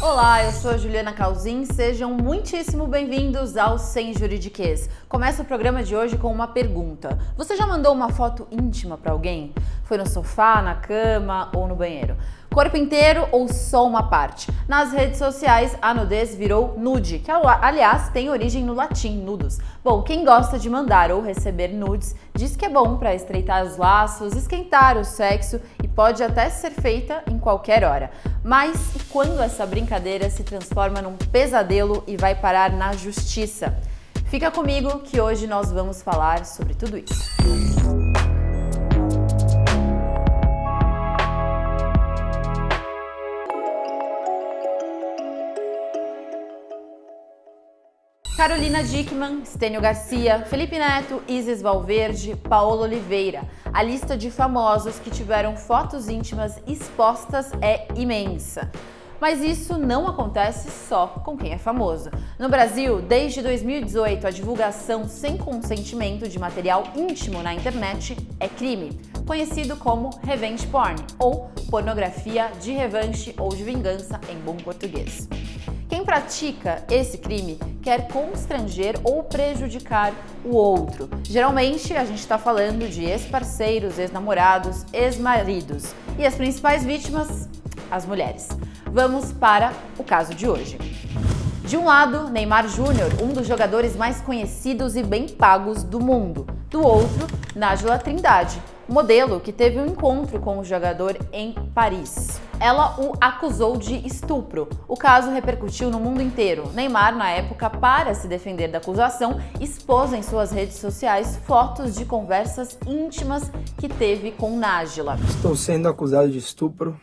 Olá, eu sou a Juliana Calzin, sejam muitíssimo bem-vindos ao Sem Juridiquês. Começa o programa de hoje com uma pergunta. Você já mandou uma foto íntima para alguém? Foi no sofá, na cama ou no banheiro? Corpo inteiro ou só uma parte? Nas redes sociais, a nudez virou nude, que aliás tem origem no latim, nudus. Bom, quem gosta de mandar ou receber nudes diz que é bom para estreitar os laços, esquentar o sexo e pode até ser feita em qualquer hora. Mas e quando essa brincadeira se transforma num pesadelo e vai parar na justiça? Fica comigo que hoje nós vamos falar sobre tudo isso. Carolina Dickmann, Stênio Garcia, Felipe Neto, Isis Valverde, Paola Oliveira. A lista de famosos que tiveram fotos íntimas expostas é imensa. Mas isso não acontece só com quem é famoso. No Brasil, desde 2018, a divulgação sem consentimento de material íntimo na internet é crime, conhecido como revenge porn, ou pornografia de revanche ou de vingança em bom português. Quem pratica esse crime quer constranger ou prejudicar o outro. Geralmente, a gente está falando de ex-parceiros, ex-namorados, ex-maridos. E as principais vítimas, as mulheres. Vamos para o caso de hoje. De um lado, Neymar Júnior, um dos jogadores mais conhecidos e bem pagos do mundo. Do outro, Nájila Trindade, modelo que teve um encontro com o jogador em Paris. Ela o acusou de estupro. O caso repercutiu no mundo inteiro. Neymar, na época, para se defender da acusação, expôs em suas redes sociais fotos de conversas íntimas que teve com Nájila. Estou sendo acusado de estupro.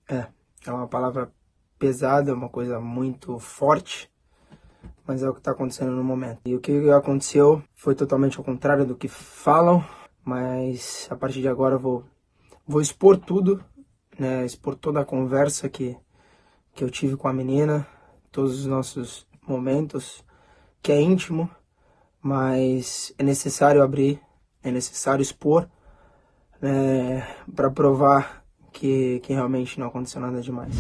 É uma palavra pesada, uma coisa muito forte, mas é o que está acontecendo no momento. E o que aconteceu foi totalmente ao contrário do que falam, mas a partir de agora eu vou expor tudo, né? Expor toda a conversa que eu tive com a menina, todos os nossos momentos, que é íntimo, mas é necessário abrir, é necessário expor, para provar que realmente não aconteceu nada demais.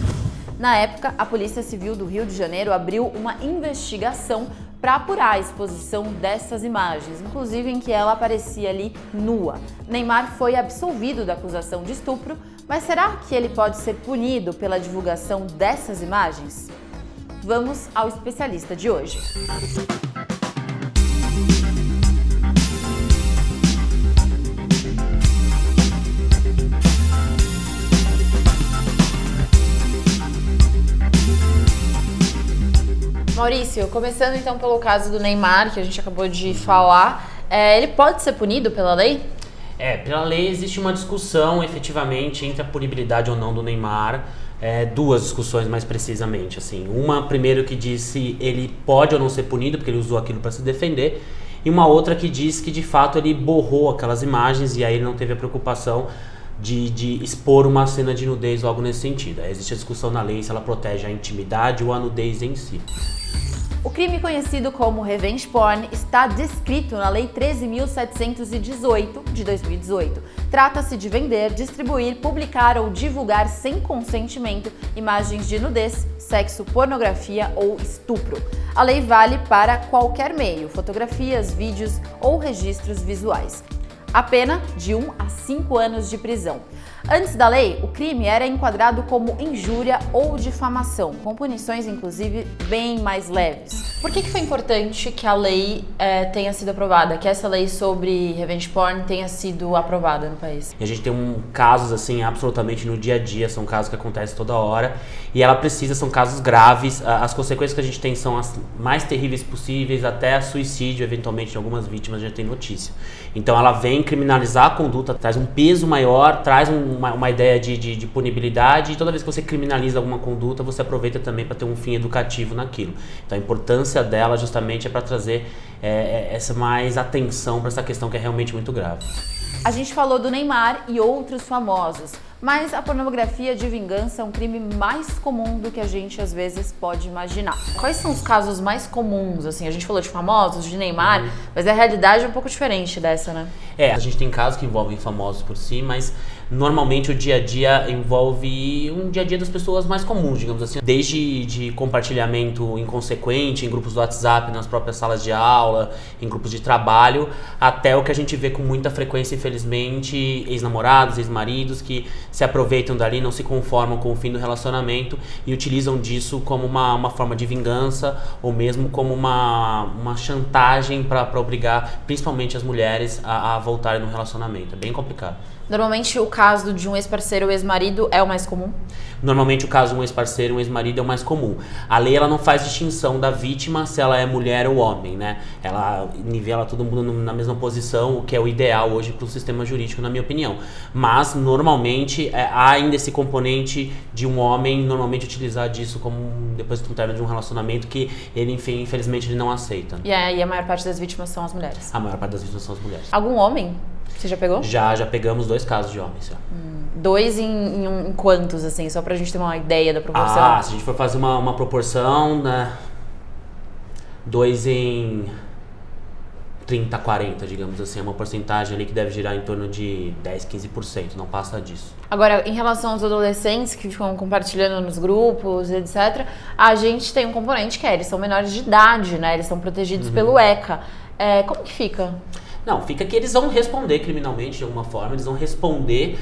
Na época, a Polícia Civil do Rio de Janeiro abriu uma investigação para apurar a exposição dessas imagens, inclusive em que ela aparecia ali nua. Neymar foi absolvido da acusação de estupro, mas será que ele pode ser punido pela divulgação dessas imagens? Vamos ao especialista de hoje. Maurício, começando então pelo caso do Neymar, que a gente acabou de falar, ele pode ser punido pela lei? Pela lei existe uma discussão, efetivamente, entre a punibilidade ou não do Neymar. Duas discussões mais precisamente, assim. Uma, primeiro, que diz se ele pode ou não ser punido, porque ele usou aquilo para se defender. E uma outra que diz que, de fato, ele borrou aquelas imagens e aí ele não teve a preocupação de expor uma cena de nudez ou algo nesse sentido. Existe a discussão na lei se ela protege a intimidade ou a nudez em si. O crime conhecido como revenge porn está descrito na Lei 13.718 de 2018. Trata-se de vender, distribuir, publicar ou divulgar sem consentimento imagens de nudez, sexo, pornografia ou estupro. A lei vale para qualquer meio, fotografias, vídeos ou registros visuais. A pena de 1 a 5 anos de prisão. Antes da lei, o crime era enquadrado como injúria ou difamação, com punições inclusive bem mais leves. Por que foi importante que a lei tenha sido aprovada, que essa lei sobre revenge porn tenha sido aprovada no país? E a gente tem casos assim absolutamente no dia a dia, são casos que acontecem toda hora e ela precisa, são casos graves, as consequências que a gente tem são as mais terríveis possíveis, até suicídio eventualmente em algumas vítimas já tem notícia. Então ela vem criminalizar a conduta, traz um peso maior, traz uma ideia de punibilidade e toda vez que você criminaliza alguma conduta, você aproveita também para ter um fim educativo naquilo. Então a importância dela justamente é para trazer essa mais atenção para essa questão que é realmente muito grave. A gente falou do Neymar e outros famosos, mas a pornografia de vingança é um crime mais comum do que a gente às vezes pode imaginar. Quais são os casos mais comuns? Assim, a gente falou de famosos, de Neymar, mas a realidade é um pouco diferente dessa, né? A gente tem casos que envolvem famosos por si, mas normalmente o dia a dia envolve um dia a dia das pessoas mais comuns, digamos assim. Desde de compartilhamento inconsequente em grupos do WhatsApp, nas próprias salas de aula, em grupos de trabalho, até o que a gente vê com muita frequência, infelizmente, ex-namorados, ex-maridos que se aproveitam dali, não se conformam com o fim do relacionamento e utilizam disso como uma forma de vingança ou mesmo como uma chantagem para obrigar principalmente as mulheres a voltarem no relacionamento. É bem complicado. Normalmente o caso de um ex-parceiro ou ex-marido é o mais comum? Normalmente o caso de um ex-parceiro, um ex-marido é o mais comum. A lei ela não faz distinção da vítima se ela é mulher ou homem, né? Ela nivela todo mundo na mesma posição, o que é o ideal hoje para o sistema jurídico, na minha opinião. Mas normalmente há ainda esse componente de um homem normalmente utilizar disso como depois do término de um relacionamento que ele, enfim, infelizmente ele não aceita. E aí a maior parte das vítimas são as mulheres? A maior parte das vítimas são as mulheres. Algum homem? Você já pegou? Já pegamos 2 casos de homens. Já. 2 em quantos, assim? Só pra gente ter uma ideia da proporção. Se a gente for fazer uma proporção, né? 2 em 30, 40, digamos assim. É uma porcentagem ali que deve girar em torno de 10, 15%. Não passa disso. Agora, em relação aos adolescentes que ficam compartilhando nos grupos, etc., a gente tem um componente que eles são menores de idade, né? Eles são protegidos pelo ECA. Como que fica? Não, fica que eles vão responder criminalmente de alguma forma, eles vão responder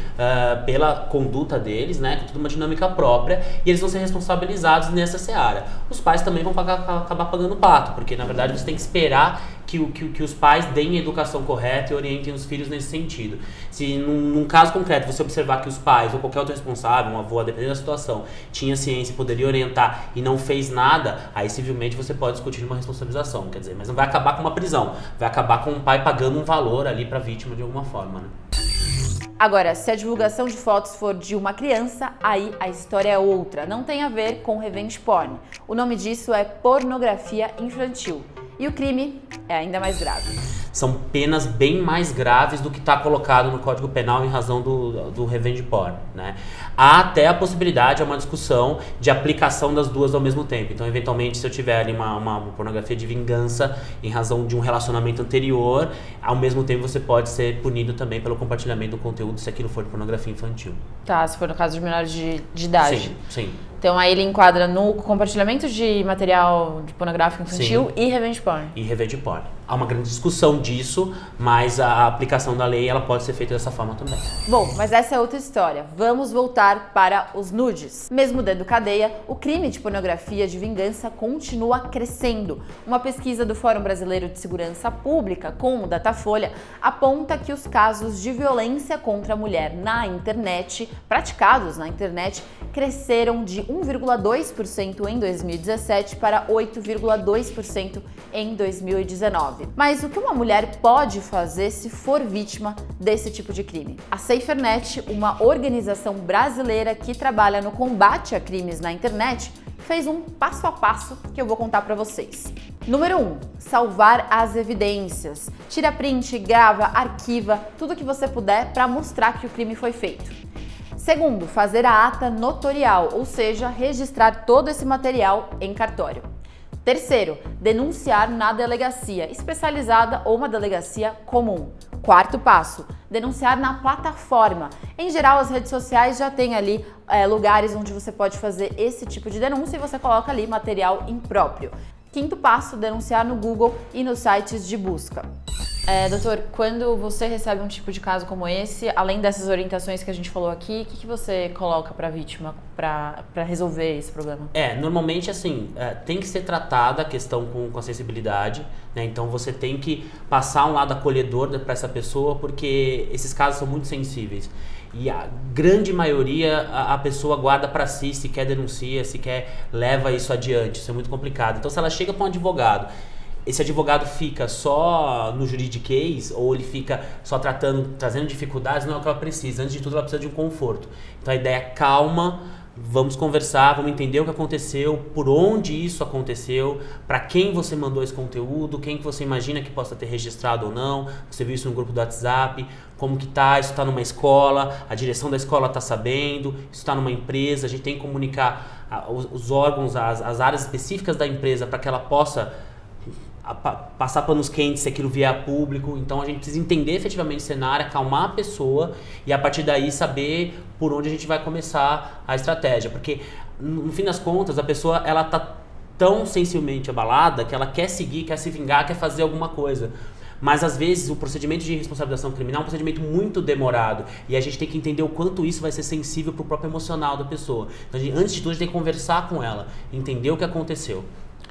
pela conduta deles, né, com toda uma dinâmica própria, e eles vão ser responsabilizados nessa seara. Os pais também vão acabar pagando o pato, porque na verdade você tem que esperar que os pais deem a educação correta e orientem os filhos nesse sentido. Se num caso concreto você observar que os pais ou qualquer outro responsável, um avô, dependendo da situação, tinha ciência e poderia orientar e não fez nada, aí civilmente você pode discutir uma responsabilização, quer dizer, mas não vai acabar com uma prisão, vai acabar com o pai pagando um valor ali para a vítima de alguma forma, né? Agora, se a divulgação de fotos for de uma criança, aí a história é outra. Não tem a ver com revenge porn. O nome disso é pornografia infantil. E o crime é ainda mais grave. São penas bem mais graves do que está colocado no Código Penal em razão do revenge porn, né? Há até a possibilidade, é uma discussão de aplicação das duas ao mesmo tempo. Então, eventualmente, se eu tiver ali uma pornografia de vingança em razão de um relacionamento anterior, ao mesmo tempo você pode ser punido também pelo compartilhamento do conteúdo se aquilo for de pornografia infantil. Tá, se for no caso de menores de idade. Sim, sim. Então aí ele enquadra no compartilhamento de material de pornográfico infantil. Sim. E revenge porn. E revenge porn. Há uma grande discussão disso, mas a aplicação da lei ela pode ser feita dessa forma também. Bom, mas essa é outra história. Vamos voltar para os nudes. Mesmo dentro cadeia, o crime de pornografia de vingança continua crescendo. Uma pesquisa do Fórum Brasileiro de Segurança Pública, com o Datafolha, aponta que os casos de violência contra a mulher na internet, praticados na internet, cresceram de 1,2% em 2017 para 8,2% em 2019. Mas o que uma mulher pode fazer se for vítima desse tipo de crime? A SaferNet, uma organização brasileira que trabalha no combate a crimes na internet, fez um passo a passo que eu vou contar para vocês. Número 1. Salvar as evidências. Tira print, grava, arquiva, tudo que você puder para mostrar que o crime foi feito. Segundo, fazer a ata notorial, ou seja, registrar todo esse material em cartório. Terceiro, denunciar na delegacia especializada ou uma delegacia comum. Quarto passo, denunciar na plataforma. Em geral, as redes sociais já têm ali lugares onde você pode fazer esse tipo de denúncia e você coloca ali material impróprio. Quinto passo, denunciar no Google e nos sites de busca. Doutor, quando você recebe um tipo de caso como esse, além dessas orientações que a gente falou aqui, o que você coloca para a vítima para resolver esse problema? Normalmente assim, tem que ser tratada a questão com a sensibilidade, né? Então você tem que passar um lado acolhedor para essa pessoa, porque esses casos são muito sensíveis. E a grande maioria a pessoa guarda para si, se quer denuncia, se quer leva isso adiante. Isso é muito complicado. Então se ela chega para um advogado, esse advogado fica só no juridiquês ou ele fica só trazendo dificuldades, não é o que ela precisa. Antes de tudo, ela precisa de um conforto. Então a ideia é calma, vamos conversar, vamos entender o que aconteceu, por onde isso aconteceu, para quem você mandou esse conteúdo, quem que você imagina que possa ter registrado ou não, você viu isso no grupo do WhatsApp, como que tá, isso está numa escola, a direção da escola está sabendo, isso está numa empresa, a gente tem que comunicar os órgãos, as áreas específicas da empresa para que ela possa passar panos quentes se aquilo vier a público. Então a gente precisa entender efetivamente o cenário, acalmar a pessoa e a partir daí saber por onde a gente vai começar a estratégia. Porque no fim das contas a pessoa ela tá tão sensivelmente abalada que ela quer seguir, quer se vingar, quer fazer alguma coisa. Mas às vezes o procedimento de responsabilização criminal é um procedimento muito demorado e a gente tem que entender o quanto isso vai ser sensível pro próprio emocional da pessoa. Então antes de tudo a gente tem que conversar com ela, entender o que aconteceu.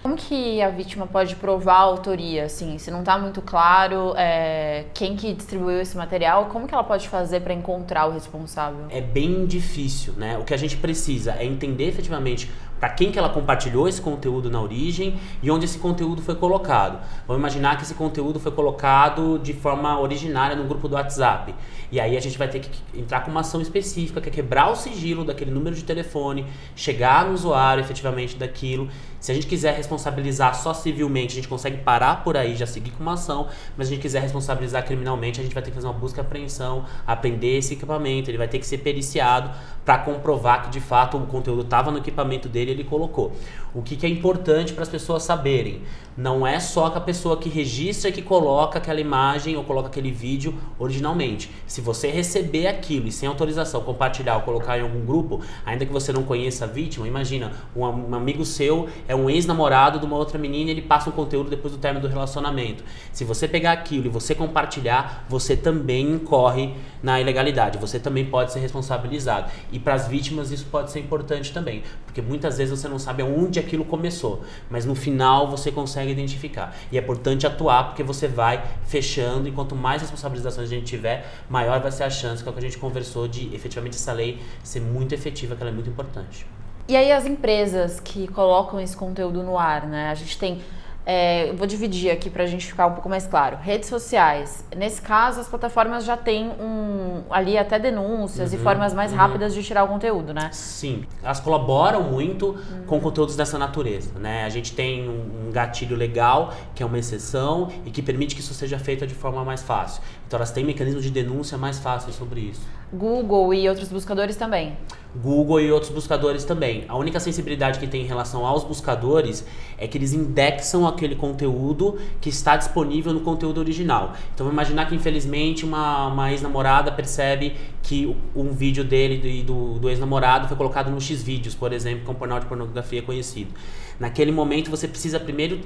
Como que a vítima pode provar a autoria, assim, se não está muito claro quem que distribuiu esse material, como que ela pode fazer para encontrar o responsável? É bem difícil, né? O que a gente precisa é entender efetivamente para quem que ela compartilhou esse conteúdo na origem e onde esse conteúdo foi colocado. Vamos imaginar que esse conteúdo foi colocado de forma originária no grupo do WhatsApp. E aí a gente vai ter que entrar com uma ação específica, que é quebrar o sigilo daquele número de telefone, chegar no usuário efetivamente daquilo. Se a gente quiser responsabilizar só civilmente, a gente consegue parar por aí, já seguir com uma ação, mas se a gente quiser responsabilizar criminalmente, a gente vai ter que fazer uma busca e apreensão, apreender esse equipamento, ele vai ter que ser periciado para comprovar que de fato o conteúdo estava no equipamento dele e ele colocou. O que é importante para as pessoas saberem? Não é só que a pessoa que registra e que coloca aquela imagem ou coloca aquele vídeo originalmente. Se você receber aquilo e sem autorização compartilhar ou colocar em algum grupo, ainda que você não conheça a vítima, imagina, um amigo seu é um ex-namorado de uma outra menina e ele passa um conteúdo depois do término do relacionamento. Se você pegar aquilo e você compartilhar, você também incorre na ilegalidade, você também pode ser responsabilizado. E para as vítimas isso pode ser importante também, porque muitas vezes você não sabe aonde aquilo começou, mas no final você consegue identificar. E é importante atuar porque você vai fechando e quanto mais responsabilizações a gente tiver, maior vai ser a chance, que é o que a gente conversou, de efetivamente essa lei ser muito efetiva, que ela é muito importante. E aí as empresas que colocam esse conteúdo no ar, né? A gente tem... eu vou dividir aqui pra gente ficar um pouco mais claro. Redes sociais. Nesse caso, as plataformas já têm ali até denúncias e formas mais rápidas de tirar o conteúdo, né? Sim, elas colaboram muito com conteúdos dessa natureza, né? A gente tem um gatilho legal, que é uma exceção e que permite que isso seja feito de forma mais fácil. Então elas têm mecanismos de denúncia mais fáceis sobre isso. Google e outros buscadores também. Google e outros buscadores também. A única sensibilidade que tem em relação aos buscadores é que eles indexam aquele conteúdo que está disponível no conteúdo original. Então vamos imaginar que infelizmente uma ex-namorada percebe que um vídeo dele e do ex-namorado foi colocado no Xvideos, por exemplo, que é um portal de pornografia conhecido. Naquele momento você precisa primeiro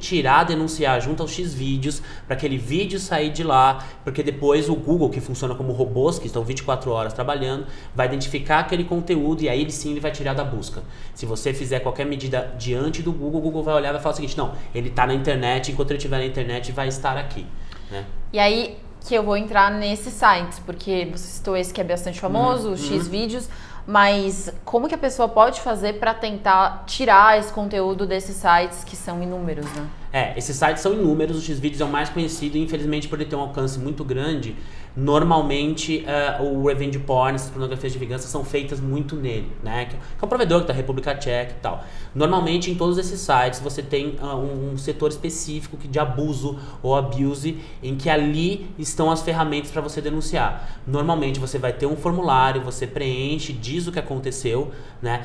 denunciar junto aos Xvideos para aquele vídeo sair de lá, porque depois o Google, que funciona como robôs, que estão 24 horas trabalhando, vai identificar aquele conteúdo e aí ele vai tirar da busca. Se você fizer qualquer medida diante do Google, o Google vai olhar e vai falar o seguinte: não, ele está na internet, enquanto ele estiver na internet vai estar aqui, né? E aí que eu vou entrar nesses sites, porque você citou esse que é bastante famoso, o Xvideos, mas como que a pessoa pode fazer para tentar tirar esse conteúdo desses sites que são inúmeros, né? Esses sites são inúmeros, o Xvideos é o mais conhecido e infelizmente por ele ter um alcance muito grande, normalmente o revenge porn, essas pornografias de vingança são feitas muito nele, né? Que é um provedor que tá República Tcheca e tal. Normalmente em todos esses sites você tem um setor específico de abuso ou abuse, em que ali estão as ferramentas para você denunciar. Normalmente você vai ter um formulário, você preenche, diz o que aconteceu, né?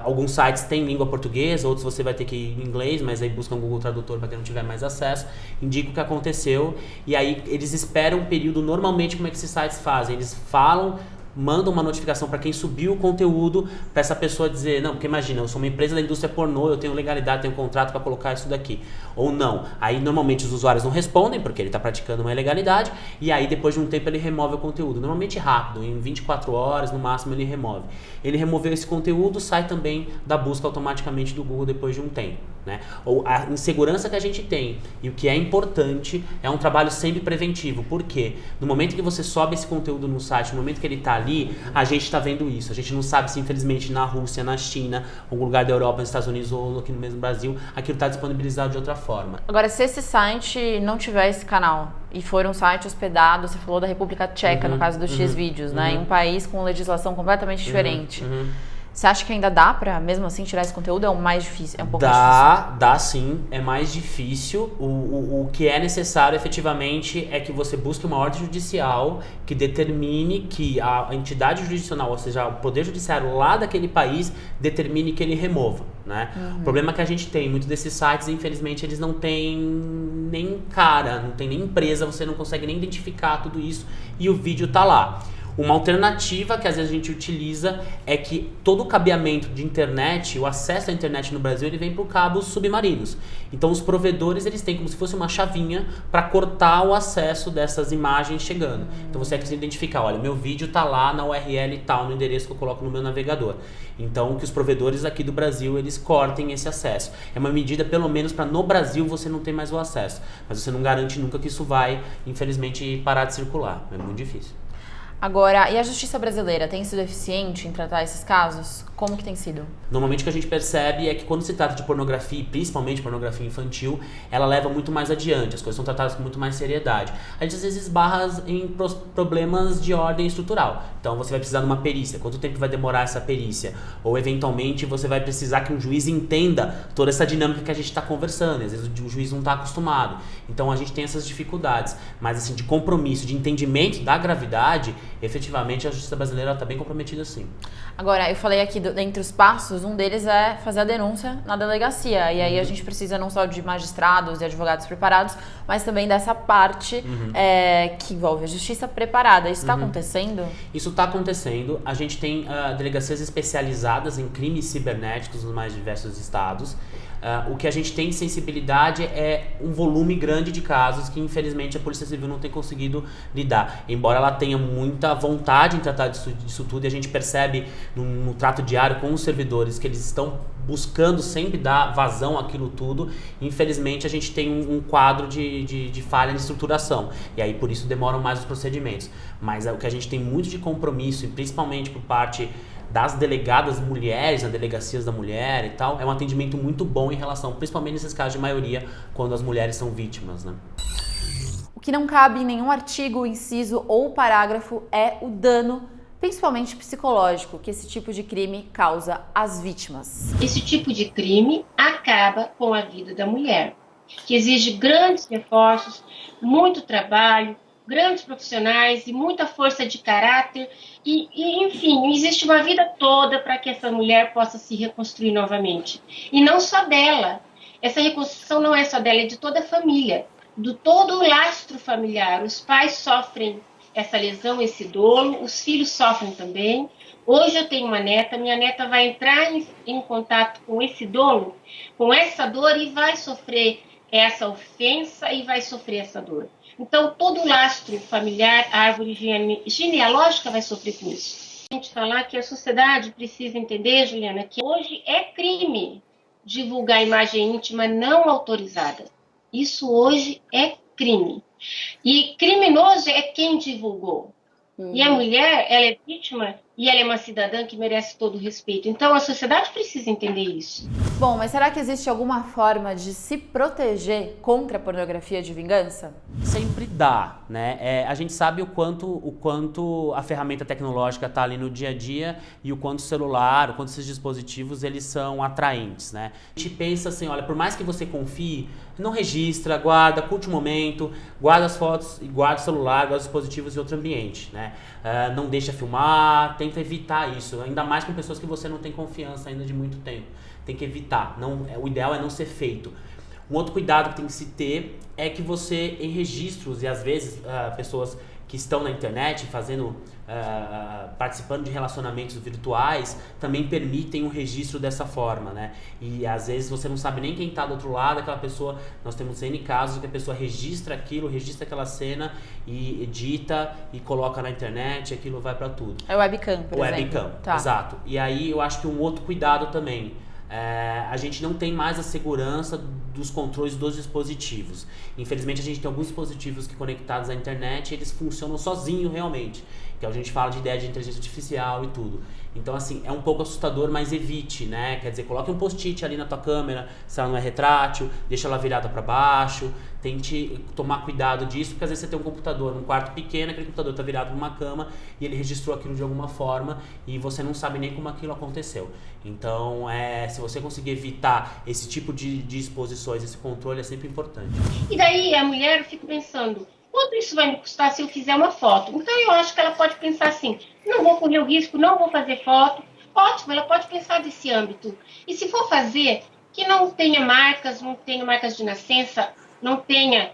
Alguns sites têm língua portuguesa, outros você vai ter que ir em inglês, mas aí busca um Google Tradutor para quem não tiver mais acesso, indica o que aconteceu e aí eles esperam um período. Normalmente como é que esses sites fazem? Eles mandam uma notificação para quem subiu o conteúdo, para essa pessoa dizer, não, porque imagina, eu sou uma empresa da indústria pornô, eu tenho legalidade, tenho contrato para colocar isso daqui, ou não. Aí normalmente os usuários não respondem, porque ele está praticando uma ilegalidade, e aí depois de um tempo ele remove o conteúdo, normalmente rápido, em 24 horas no máximo ele remove. Ele removeu esse conteúdo, sai também da busca automaticamente do Google depois de um tempo, né? Ou a insegurança que a gente tem, e o que é importante, é um trabalho sempre preventivo, porque no momento que você sobe esse conteúdo no site, no momento que ele está ali, a gente está vendo isso. A gente não sabe se infelizmente na Rússia, na China, algum lugar da Europa, nos Estados Unidos ou aqui no mesmo Brasil, aquilo está disponibilizado de outra forma. Agora, se esse site não tiver esse canal e for um site hospedado, você falou da República Tcheca, no caso do Xvideos, né? Em um país com legislação completamente diferente. Você acha que ainda dá pra, mesmo assim, tirar esse conteúdo? É um mais difícil? É um pouco mais difícil? Dá sim, é mais difícil. O que é necessário efetivamente é que você busque uma ordem judicial que determine que a entidade jurisdicional, ou seja, o poder judiciário lá daquele país, determine que ele remova, né? O problema é que a gente tem, muitos desses sites, infelizmente, eles não têm nem cara, não tem nem empresa, você não consegue nem identificar tudo isso e o vídeo tá lá. Uma alternativa que às vezes a gente utiliza é que todo o cabeamento de internet, o acesso à internet no Brasil, ele vem por cabos submarinos. Então os provedores, eles têm como se fosse uma chavinha para cortar o acesso dessas imagens chegando. Então você precisa identificar, olha, meu vídeo tá lá na URL tal, no endereço que eu coloco no meu navegador. Então que os provedores aqui do Brasil, eles cortem esse acesso. É uma medida pelo menos para no Brasil você não ter mais o acesso. Mas você não garante nunca que isso vai, infelizmente, parar de circular. É muito difícil. Agora, e a justiça brasileira tem sido eficiente em tratar esses casos? Como que tem sido? Normalmente o que a gente percebe é que quando se trata de pornografia, principalmente pornografia infantil, ela leva muito mais adiante, as coisas são tratadas com muito mais seriedade. A gente às vezes esbarra em problemas de ordem estrutural. Então você vai precisar de uma perícia, quanto tempo vai demorar essa perícia? Ou eventualmente você vai precisar que um juiz entenda toda essa dinâmica que a gente está conversando, às vezes o juiz não está acostumado. Então a gente tem essas dificuldades, mas assim, de compromisso, de entendimento da gravidade, efetivamente a justiça brasileira está bem comprometida sim. Agora, eu falei aqui dentre os passos, um deles é fazer a denúncia na delegacia. E aí a gente precisa não só de magistrados e advogados preparados, mas também dessa parte que envolve a justiça preparada. Isso está acontecendo? Isso está acontecendo. A gente tem delegacias especializadas em crimes cibernéticos nos mais diversos estados. O que a gente tem de sensibilidade é um volume grande de casos que infelizmente a Polícia Civil não tem conseguido lidar. Embora ela tenha muita vontade em tratar disso tudo, e a gente percebe no trato diário com os servidores que eles estão buscando sempre dar vazão àquilo tudo. Infelizmente a gente tem um quadro de falha de estruturação, e aí por isso demoram mais os procedimentos. Mas o que a gente tem muito de compromisso, e principalmente por parte das delegadas mulheres, nas delegacias da mulher e tal, é um atendimento muito bom em relação, principalmente nesses casos de maioria, quando as mulheres são vítimas, né? O que não cabe em nenhum artigo, inciso ou parágrafo é o dano, principalmente psicológico, que esse tipo de crime causa às vítimas. Esse tipo de crime acaba com a vida da mulher, que exige grandes reforços, muito trabalho, grandes profissionais e muita força de caráter enfim, existe uma vida toda para que essa mulher possa se reconstruir novamente. E não só dela. Essa reconstrução não é só dela, é de toda a família, de todo o lastro familiar. Os pais sofrem essa lesão, esse dolo, os filhos sofrem também. Hoje eu tenho uma neta, minha neta vai entrar em contato com esse dolo, com essa dor e vai sofrer essa ofensa e vai sofrer essa dor. Então, todo o lastro familiar, a árvore genealógica vai sofrer com isso. A gente falar que a sociedade precisa entender, Juliana, que hoje é crime divulgar imagem íntima não autorizada. Isso hoje é crime. E criminoso é quem divulgou. E a mulher, ela é vítima e ela é uma cidadã que merece todo o respeito. Então a sociedade precisa entender isso. Bom, mas será que existe alguma forma de se proteger contra a pornografia de vingança? Sempre dá, né? A gente sabe o quanto a ferramenta tecnológica está ali no dia a dia e o quanto o celular, o quanto esses dispositivos, eles são atraentes, né? A gente pensa assim, olha, por mais que você confie, não registra, guarda, curte o momento, guarda as fotos e guarda o celular, guarda os dispositivos em outro ambiente, né? Não deixa filmar, tenta evitar isso, ainda mais com pessoas que você não tem confiança ainda de muito tempo. Tem que evitar, o ideal é não ser feito. Um outro cuidado que tem que se ter é que você, em registros, e às vezes pessoas que estão na internet participando de relacionamentos virtuais, também permitem um registro dessa forma, né? E às vezes você não sabe nem quem está do outro lado, aquela pessoa, nós temos N casos que a pessoa registra aquilo, registra aquela cena e edita e coloca na internet, e aquilo vai para tudo. É o webcam, por exemplo. Webcam, tá. Exato. E aí eu acho que um outro cuidado também, a gente não tem mais a segurança dos controles dos dispositivos. Infelizmente a gente tem alguns dispositivos que conectados à internet, eles funcionam sozinhos realmente, que a gente fala de ideia de inteligência artificial e tudo. Então assim, é um pouco assustador, mas evite, né? Quer dizer, coloque um post-it ali na tua câmera, se ela não é retrátil, deixa ela virada para baixo, tente tomar cuidado disso, porque às vezes você tem um computador num quarto pequeno, aquele computador está virado numa cama e ele registrou aquilo de alguma forma e você não sabe nem como aquilo aconteceu. Então, se você conseguir evitar esse tipo de exposições, esse controle é sempre importante. E daí a mulher fica pensando, quanto isso vai me custar se eu fizer uma foto? Então eu acho que ela pode pensar assim, não vou correr o risco, não vou fazer foto. Ótimo, ela pode pensar desse âmbito. E se for fazer, que não tenha marcas de nascença, não tenha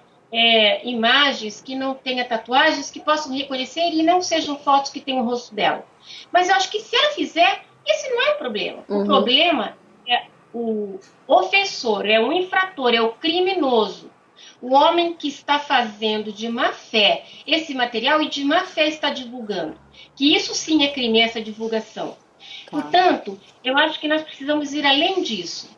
imagens, que não tenha tatuagens, que possam reconhecer e não sejam fotos que tenham o rosto dela. Mas eu acho que se ela fizer, esse não é o problema. O problema é o ofensor, é o infrator, é o criminoso. O homem que está fazendo de má fé esse material e de má fé está divulgando. Que isso sim é crime, essa divulgação. Portanto, eu acho que nós precisamos ir além disso.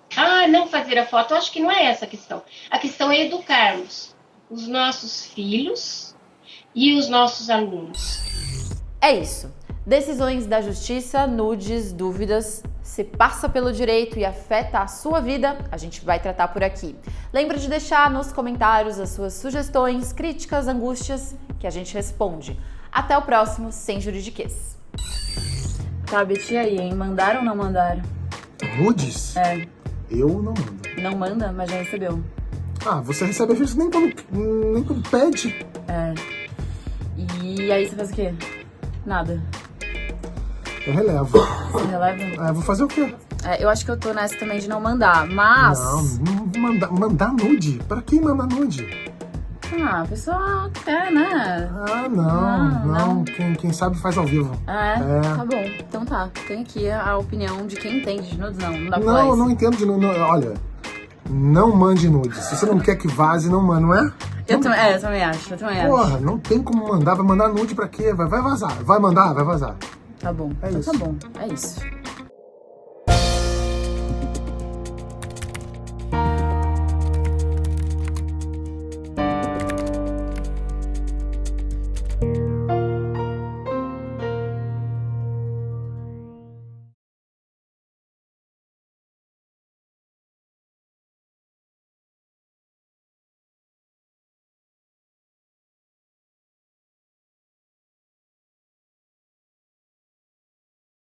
Não fazer a foto, eu acho que não é essa a questão. A questão é educarmos os nossos filhos e os nossos alunos. É isso. Decisões da justiça, nudes, dúvidas. Se passa pelo direito e afeta a sua vida, a gente vai tratar por aqui. Lembra de deixar nos comentários as suas sugestões, críticas, angústias, que a gente responde. Até o próximo Sem Juridiquês. Tá, Beth, e aí, hein? Mandaram ou não mandaram? Nudes? É. Eu não mando. Não manda, mas já recebeu. Você recebe às vezes nem quando pede. É. E aí você faz o quê? Nada. Eu relevo. Você releva? Vou fazer o quê? Eu acho que eu tô nessa também de não mandar, mas... Não, mandar nude? Pra quem mandar nude? A pessoa quer, né? Não. Quem sabe faz ao vivo. Tá bom. Então tá. Tem aqui a opinião de quem entende de nudes, não dá pra falar Não, isso. não entendo de nude. Olha, não mande nudes. Se você não quer que vaze, não manda, não é? Eu também acho. Porra, não tem como mandar. Vai mandar nude pra quê? Vai vazar. Vai mandar, vai vazar. Tá bom. É então isso. tá bom. É isso.